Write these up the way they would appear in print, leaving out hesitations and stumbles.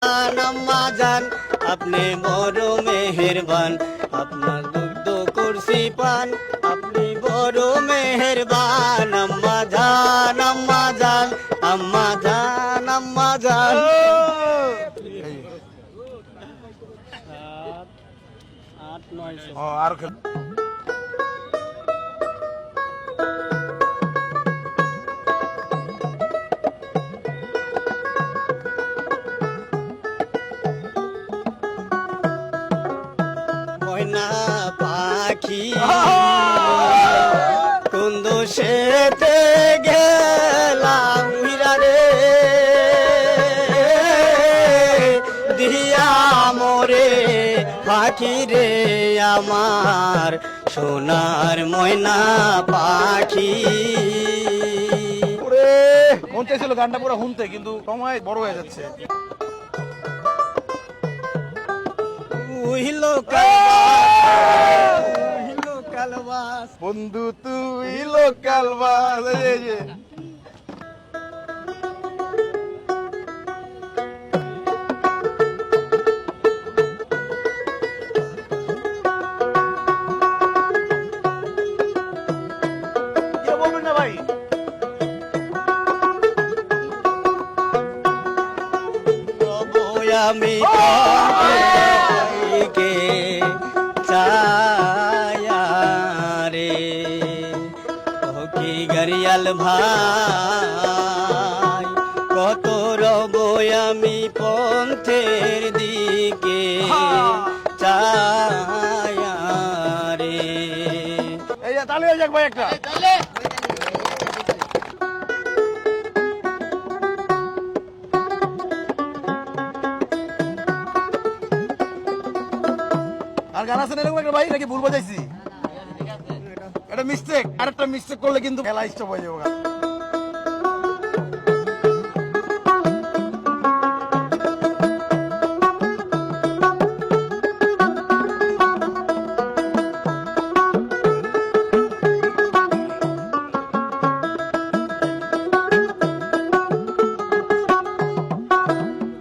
আম্মা জান আপনি বড় মেহেরবান, আপনার দুগ্ধ করছি পান, আপনি বড় মেহেরবান। আম্মা জান আম্মা জান আম্মা জান আম্মা জান। আর ময়না পাখি কোন দোষেতে গেলাম হিরারে, দিয়া মোরে পাখি রে আমার সোনার ময়না পাখি। ওরে মন চাইছিল গানটা পুরো শুনতে, কিন্তু সময় বড় হয়ে যাচ্ছে। উহিলো কালবাস, উহিলো কালবাস, বন্ধু তুই লোকাল বাস। এই যে কি বলবেন না ভাই? তবুই আমি তোমাকে চায়া রে, ও কি গরিয়াল ভাই, কত রব আমি পন্থের দিকে চায়া রে। এই যে তালি হয়ে যাক ভাই একটা। আর গান আছে না এরকম একটা ভাই, নাকি ভুল বাজাইছি? এটা মিস্টেক, আরেকটা মিস্টেক করলে কিন্তু খেলা স্টপ হয়ে যাবে।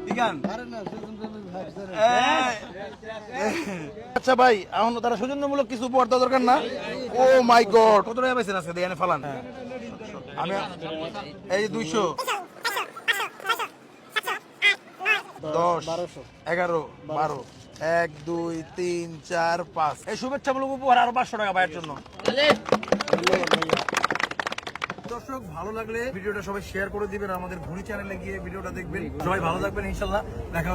কি গান? আচ্ছা ভাই, এখন তারা সৌজন্যমূলক কিছু উপহার দেওয়া দরকার না? ও মাই গড, কত টাকা পাইছেন আজকে? দিয়ে ফালান। আমি এই 200, 10, 11, 12, 1, 2, 3, 4, 5। এই শুভেচ্ছামূলক উপহার আরো 500 টাকা ভাইয়ের জন্য। দর্শক, ভালো লাগলে ভিডিওটা সবাই শেয়ার করে দিবেন, আমাদের ঘুরি চ্যানেলে গিয়ে ভিডিওটা দেখবেন। সবাই ভালো থাকবেন, ইনশাল্লাহ দেখা